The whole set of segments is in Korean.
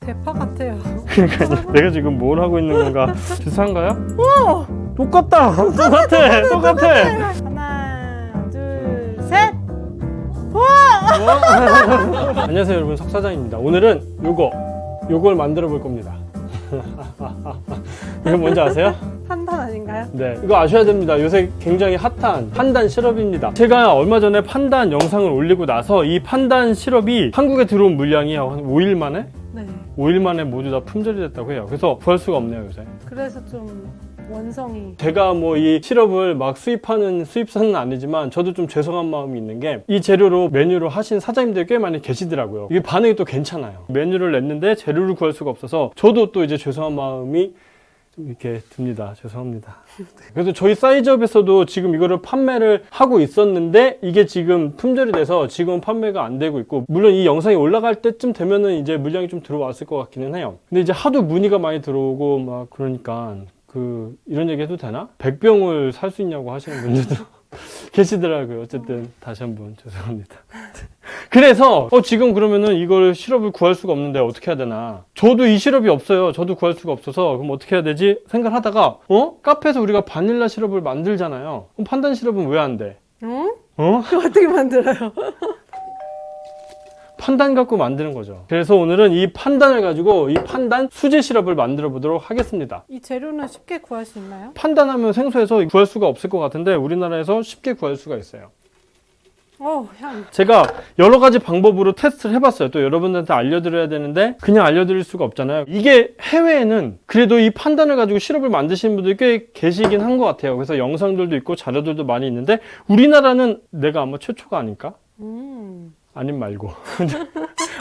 대파 같아요. 그러니까 내가 지금 뭘 하고 있는 건가 비슷한가요? 오! 똑같다. 똑같아. 하나, 둘, 셋! 안녕하세요 여러분, 석 사장입니다. 오늘은 요걸 만들어 볼 겁니다. 이거 뭔지 아세요? 판단 아닌가요? 네, 이거 아셔야 됩니다. 요새 굉장히 핫한 판단 시럽입니다. 제가 얼마 전에 판단 영상을 올리고 나서 이 판단 시럽이 한국에 들어온 물량이 한 5일 만에? 네. 5일 만에 모두 다 품절이 됐다고 해요. 그래서 구할 수가 없네요 요새. 그래서 좀 원성이. 제가 뭐 이 시럽을 막 수입하는 수입사는 아니지만 저도 좀 죄송한 마음이 있는 게 이 재료로 메뉴를 하신 사장님들이 꽤 많이 계시더라고요. 이게 반응이 또 괜찮아요. 메뉴를 냈는데 재료를 구할 수가 없어서 저도 또 이제 죄송한 마음이 좀 이렇게 듭니다. 죄송합니다. 그래서 저희 사이즈업에서도 지금 이거를 판매를 하고 있었는데 이게 지금 품절이 돼서 지금 판매가 안 되고 있고, 물론 이 영상이 올라갈 때쯤 되면은 이제 물량이 좀 들어왔을 것 같기는 해요. 근데 이제 하도 문의가 많이 들어오고 막 그러니까 이런 얘기 해도 되나? 100병을 살 수 있냐고 하시는 분들도 계시더라고요. 어쨌든 다시 한번 죄송합니다. 그래서 지금 그러면은 이걸 시럽을 구할 수가 없는데 어떻게 해야 되나? 저도 이 시럽이 없어요. 저도 구할 수가 없어서 그럼 어떻게 해야 되지? 생각하다가 카페에서 우리가 바닐라 시럽을 만들잖아요. 그럼 판단 시럽은 왜 안 돼? 응? 그거 어떻게 만들어요? 판단 갖고 만드는 거죠. 그래서 오늘은 이 판단을 가지고 이 판단 수제 시럽을 만들어 보도록 하겠습니다. 이 재료는 쉽게 구할 수 있나요? 판단하면 생소해서 구할 수가 없을 것 같은데 우리나라에서 쉽게 구할 수가 있어요. 향. 제가 여러 가지 방법으로 테스트를 해봤어요. 또 여러분들한테 알려드려야 되는데 그냥 알려드릴 수가 없잖아요. 이게 해외에는 그래도 이 판단을 가지고 시럽을 만드시는 분들이 꽤 계시긴 한 것 같아요. 그래서 영상들도 있고 자료들도 많이 있는데 우리나라는 내가 아마 최초가 아닐까? 아님 말고.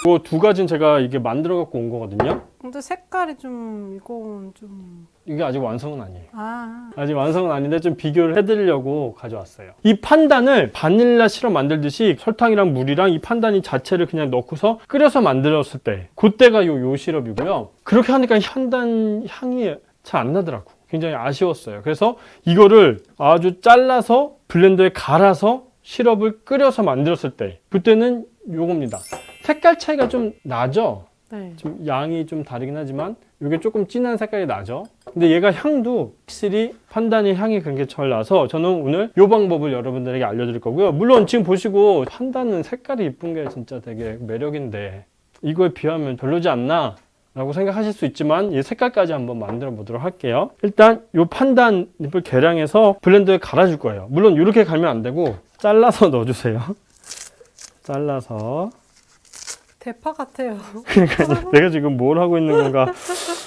그 두 가지는 제가 이게 만들어 갖고 온 거거든요. 근데 색깔이 이건 좀. 이게 아직 완성은 아니에요. 아직 완성은 아닌데 좀 비교를 해드리려고 가져왔어요. 이 판단을 바닐라 시럽 만들듯이 설탕이랑 물이랑 이 판단이 자체를 그냥 넣고서 끓여서 만들었을 때 그때가 요 시럽이고요. 그렇게 하니까 판단 향이 잘 안 나더라고. 굉장히 아쉬웠어요. 그래서 이거를 아주 잘라서 블렌더에 갈아서 시럽을 끓여서 만들었을 때 그때는 요겁니다. 색깔 차이가 좀 나죠? 네. 좀 양이 좀 다르긴 하지만 이게 조금 진한 색깔이 나죠. 근데 얘가 향도 확실히 판단의 향이 그렇게 잘 나서 저는 오늘 이 방법을 여러분들에게 알려드릴 거고요. 물론 지금 보시고 판단은 색깔이 이쁜 게 진짜 되게 매력인데 이거에 비하면 별로지 않나? 라고 생각하실 수 있지만 이 색깔까지 한번 만들어 보도록 할게요. 일단 이 판단 잎을 계량해서 블렌더에 갈아줄 거예요. 물론 이렇게 갈면 안 되고 잘라서 넣어주세요. 잘라서. 대파 같아요. 그러니까 내가 지금 뭘 하고 있는 건가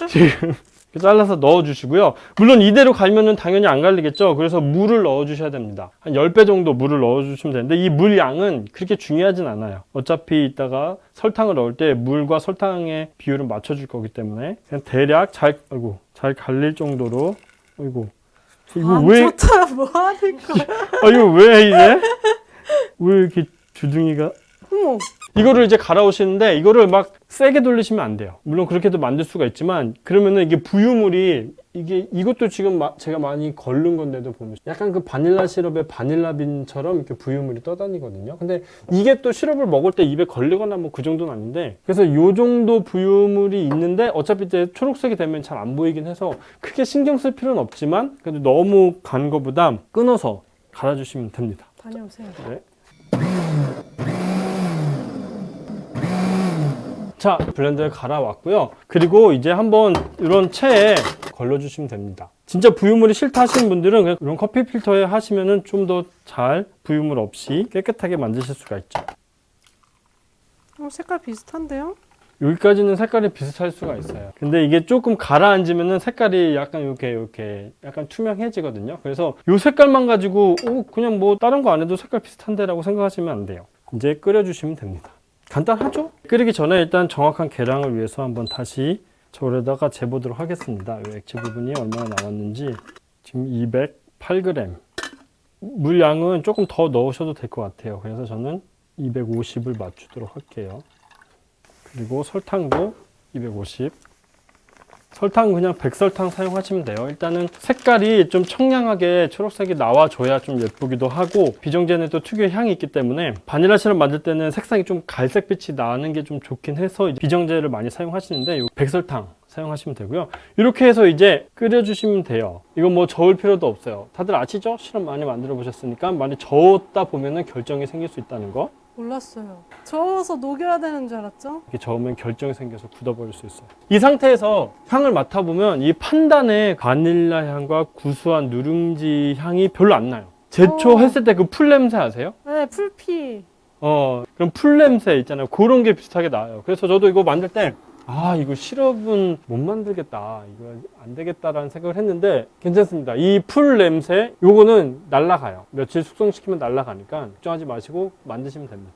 지금 잘라서 넣어주시고요. 물론 이대로 갈면은 당연히 안 갈리겠죠. 그래서 물을 넣어주셔야 됩니다. 한 10배 정도 물을 넣어주시면 되는데 이 물 양은 그렇게 중요하진 않아요. 어차피 이따가 설탕을 넣을 때 물과 설탕의 비율을 맞춰줄 거기 때문에 그냥 대략 잘 갈릴 정도로. 이거 왜? 좋다. 뭐 하는 거야? 이거 왜 이래? 왜 이렇게 주둥이가? 어머. 이거를 이제 갈아오시는데 이거를 막 세게 돌리시면 안 돼요. 물론 그렇게도 만들 수가 있지만 그러면은 이게 부유물이 이것도 지금 제가 많이 걸른 건데도 보면 약간 그 바닐라 시럽의 바닐라빈처럼 이렇게 부유물이 떠다니거든요. 근데 이게 또 시럽을 먹을 때 입에 걸리거나 뭐 그 정도는 아닌데 그래서 요 정도 부유물이 있는데 어차피 이제 초록색이 되면 잘 안 보이긴 해서 크게 신경 쓸 필요는 없지만 그래도 너무 간 거보다 끊어서 갈아주시면 됩니다. 다녀오세요. 네. 자, 블렌더에 갈아왔고요. 그리고 이제 한번 이런 체에 걸러주시면 됩니다. 진짜 부유물이 싫다 하시는 분들은 그냥 이런 커피 필터에 하시면은 좀 더 잘 부유물 없이 깨끗하게 만드실 수가 있죠. 색깔 비슷한데요? 여기까지는 색깔이 비슷할 수가 있어요. 근데 이게 조금 가라앉으면은 색깔이 약간 이렇게 약간 투명해지거든요. 그래서 이 색깔만 가지고 그냥 뭐 다른 거 안 해도 색깔 비슷한데 라고 생각하시면 안 돼요. 이제 끓여주시면 됩니다. 간단하죠? 끓이기 전에 일단 정확한 계량을 위해서 한번 다시 저울에다가 재보도록 하겠습니다. 이 액체 부분이 얼마나 나왔는지. 지금 208g. 물량은 조금 더 넣으셔도 될 것 같아요. 그래서 저는 250을 맞추도록 할게요. 그리고 설탕도 250. 설탕 그냥 백설탕 사용하시면 돼요. 일단은 색깔이 좀 청량하게 초록색이 나와줘야 좀 예쁘기도 하고 비정제는 또 특유의 향이 있기 때문에 바닐라 시럽 만들 때는 색상이 좀 갈색빛이 나는 게 좀 좋긴 해서 비정제를 많이 사용하시는데 백설탕 사용하시면 되고요. 이렇게 해서 이제 끓여주시면 돼요. 이건 뭐 저을 필요도 없어요. 다들 아시죠? 시럽 많이 만들어 보셨으니까 많이 저었다 보면은 결정이 생길 수 있다는 거. 몰랐어요. 저어서 녹여야 되는 줄 알았죠? 이렇게 저으면 결정이 생겨서 굳어버릴 수 있어요. 이 상태에서 향을 맡아보면 이 판단의 바닐라 향과 구수한 누룽지 향이 별로 안 나요. 제초했을 때 그 풀 냄새 아세요? 네, 풀피. 그럼 풀 냄새 있잖아요. 그런 게 비슷하게 나요. 그래서 저도 이거 만들 때 이거 시럽은 못 만들겠다. 이거 안 되겠다라는 생각을 했는데 괜찮습니다. 이 풀 냄새, 요거는 날아가요. 며칠 숙성시키면 날아가니까 걱정하지 마시고 만드시면 됩니다.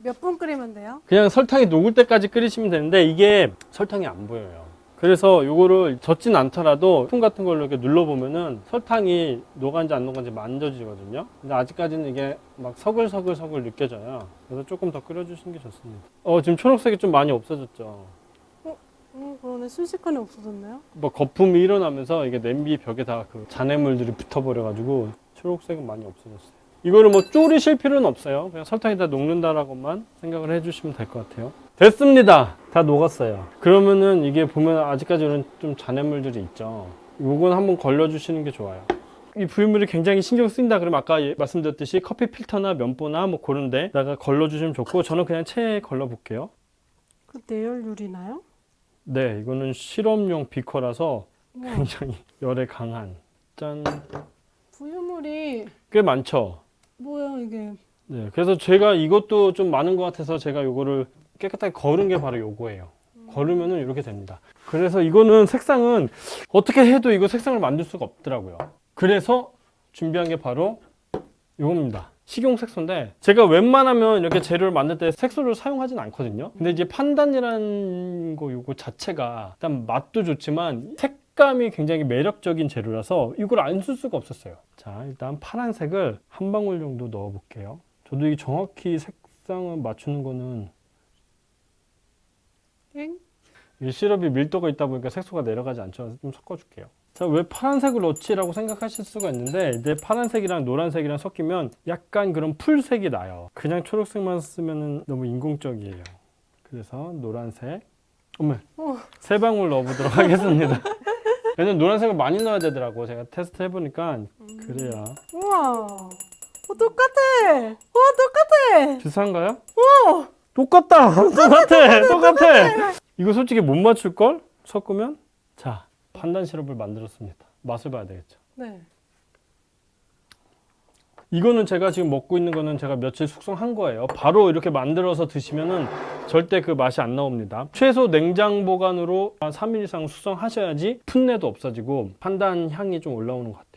몇 분 끓이면 돼요? 그냥 설탕이 녹을 때까지 끓이시면 되는데 이게 설탕이 안 보여요. 그래서 요거를 젓진 않더라도 스푼 같은 걸로 이렇게 눌러보면은 설탕이 녹았는지 안 녹았는지 만져지거든요. 근데 아직까지는 이게 막 서글서글 느껴져요. 그래서 조금 더 끓여주시는 게 좋습니다. 지금 초록색이 좀 많이 없어졌죠. 그러네. 순식간에 없어졌네요. 뭐 거품이 일어나면서 이게 냄비 벽에 다 그 잔해물들이 붙어버려가지고 초록색은 많이 없어졌어요. 이거를 뭐 졸이실 필요는 없어요. 그냥 설탕이 다 녹는다라고만 생각을 해주시면 될 것 같아요. 됐습니다. 다 녹았어요. 그러면은 이게 보면 아직까지는 좀 잔해물들이 있죠. 요건 한번 걸러주시는 게 좋아요. 이 부유물이 굉장히 신경 쓰인다 그러면 아까 말씀드렸듯이 커피 필터나 면보나 뭐 그런 데다가 걸러주시면 좋고 저는 그냥 체에 걸러볼게요. 그 내열율이나요? 네, 이거는 실험용 비커라서 우와. 굉장히 열에 강한. 짠. 부유물이 꽤 많죠. 뭐야 이게? 네, 그래서 제가 이것도 좀 많은 것 같아서 제가 요거를 깨끗하게 거른 게 바로 요거예요. 거르면은 이렇게 됩니다. 그래서 이거는 색상은 어떻게 해도 이거 색상을 만들 수가 없더라고요. 그래서 준비한 게 바로 요겁니다. 식용 색소인데 제가 웬만하면 이렇게 재료를 만들 때 색소를 사용하진 않거든요. 근데 이제 판단이라는 거 요거 자체가 일단 맛도 좋지만 색감이 굉장히 매력적인 재료라서 이걸 안 쓸 수가 없었어요. 자, 일단 파란색을 한 방울 정도 넣어 볼게요. 저도 이 정확히 색상을 맞추는 거는 이 시럽이 밀도가 있다 보니까 색소가 내려가지 않죠. 좀 섞어줄게요. 자, 왜 파란색을 넣지라고 생각하실 수가 있는데 이제 파란색이랑 노란색이랑 섞이면 약간 그런 풀색이 나요. 그냥 초록색만 쓰면 너무 인공적이에요. 그래서 노란색 세 방울 넣어보도록 하겠습니다. 얘는 노란색을 많이 넣어야 되더라고. 제가 테스트 해보니까 그래야. 우와. 똑같아. 똑같아. 비슷한가요? 똑같다. 똑같아. 이거 솔직히 못 맞출걸? 섞으면? 자, 판단 시럽을 만들었습니다. 맛을 봐야 되겠죠. 네. 이거는 제가 지금 먹고 있는 거는 제가 며칠 숙성한 거예요. 바로 이렇게 만들어서 드시면은 절대 그 맛이 안 나옵니다. 최소 냉장 보관으로 한 3일 이상 숙성하셔야지 풋내도 없어지고 판단 향이 좀 올라오는 것 같아요.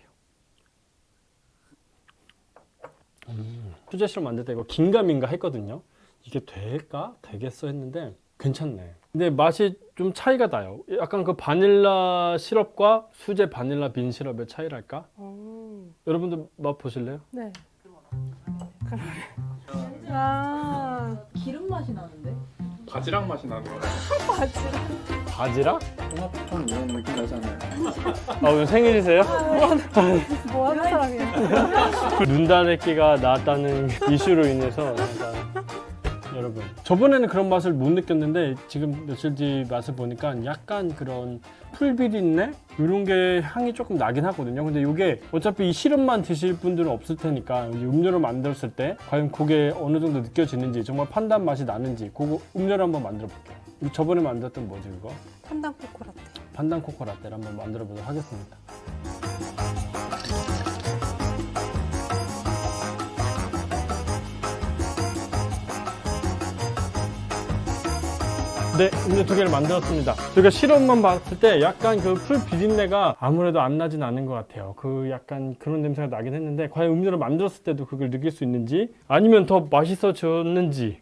수제 시럽 만들 때 이거 긴가민가 했거든요. 이게 될까? 되겠어 했는데 괜찮네. 근데 맛이 좀 차이가 나요. 약간 그 바닐라 시럽과 수제 바닐라 빈 시럽의 차이랄까? 여러분들 맛 보실래요? 네. 아, 기름 맛이 나는데? 바지락 맛이 나는 거야. 바지락? 홍합탕 이런 느낌 나잖아요. 오늘 생일이세요? 뭐 하는 사람이야? 눈다래끼가 나왔다는 이슈로 인해서 약간 여러분 저번에는 그런 맛을 못 느꼈는데 지금 며칠 뒤 맛을 보니까 약간 그런 풀비린내? 이런 게 향이 조금 나긴 하거든요. 근데 이게 어차피 이 시럽만 드실 분들은 없을 테니까 음료를 만들었을 때 과연 그게 어느 정도 느껴지는지 정말 판단 맛이 나는지 그거 음료를 한번 만들어 볼게요. 저번에 만들었던 뭐지 그거? 판단 코코라떼. 판단 코코 라떼를 한번 만들어 보도록 하겠습니다. 네, 음료 2개를 만들었습니다. 저희가 시럽만 봤을 때 약간 그 풀 비린내가 아무래도 안 나진 않은 것 같아요. 그 약간 그런 냄새가 나긴 했는데 과연 음료를 만들었을 때도 그걸 느낄 수 있는지 아니면 더 맛있어졌는지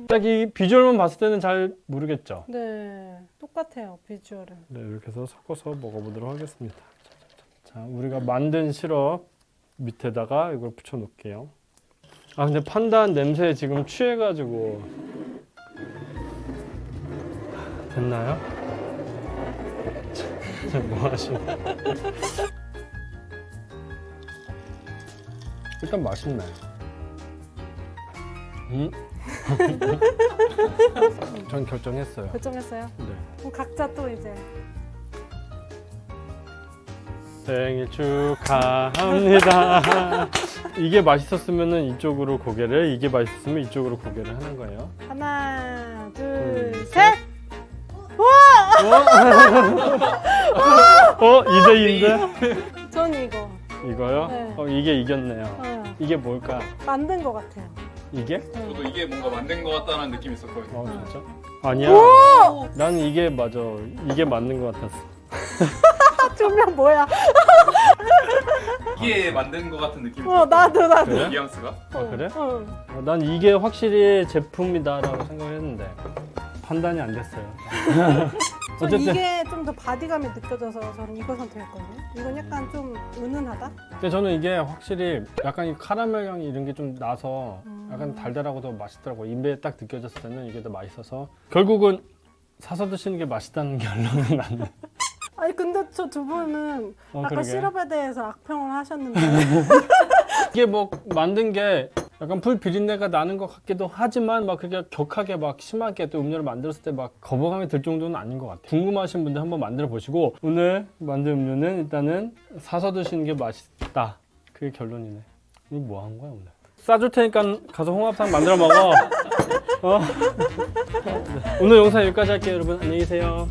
딱 이 비주얼만 봤을 때는 잘 모르겠죠. 네, 똑같아요 비주얼은. 네, 이렇게 해서 섞어서 먹어보도록 하겠습니다. 자, 우리가 만든 시럽 밑에다가 이걸 붙여 놓을게요. 아, 근데 판단 냄새에 지금 취해가지고 됐나요? 뭐 하시나? 일단 맛있네. 전 결정했어요. 결정했어요? 네. 그럼 각자 또 이제 생일 축하합니다. 이게 맛있었으면 이쪽으로 고개를, 이게 맛있었으면 이쪽으로 고개를 하는 거예요. 하나, 둘, 둘, 셋! 어? 2대2인데? 전 이거. 이거요? 네. 이게 이겼네요. 이게 뭘까? 만든 것 같아요. 이게? 저도 이게 뭔가 만든 것 같다는 느낌이 있었거든요. 진짜? 아니야. 난 이게 맞아. 이게 맞는 것 같았어. 조명 뭐야? 이게 만든 것 같은 느낌이 나도. 그래? 뉘앙스가? 그래? 응. 난 이게 확실히 제품이다라고 생각했는데 판단이 안 됐어요. 전 어쨌든 이게 좀 더 바디감이 느껴져서 저는 이거 선택했거든요. 이건 약간 좀 은은하다? 근데 저는 이게 확실히 약간 이 카라멜 향이 이런 게 좀 나서 약간 달달하고 더 맛있더라고. 입에 딱 느껴졌을 때는 이게 더 맛있어서 결국은 사서 드시는 게 맛있다는 결론은 나는. 아니 근데 저 두 분은 아까 그러게. 시럽에 대해서 악평을 하셨는데 이게 뭐 만든 게 약간 풀 비린내가 나는 것 같기도 하지만 막 그렇게 격하게 막 심하게 또 음료를 만들었을 때 막 거부감이 들 정도는 아닌 것 같아요. 궁금하신 분들 한번 만들어 보시고 오늘 만든 음료는 일단은 사서 드시는 게 맛있다. 그게 결론이네. 이거 뭐 한 거야 오늘? 싸줄 테니까 가서 홍합탕 만들어 먹어. 오늘 영상 여기까지 할게요 여러분. 안녕히 계세요.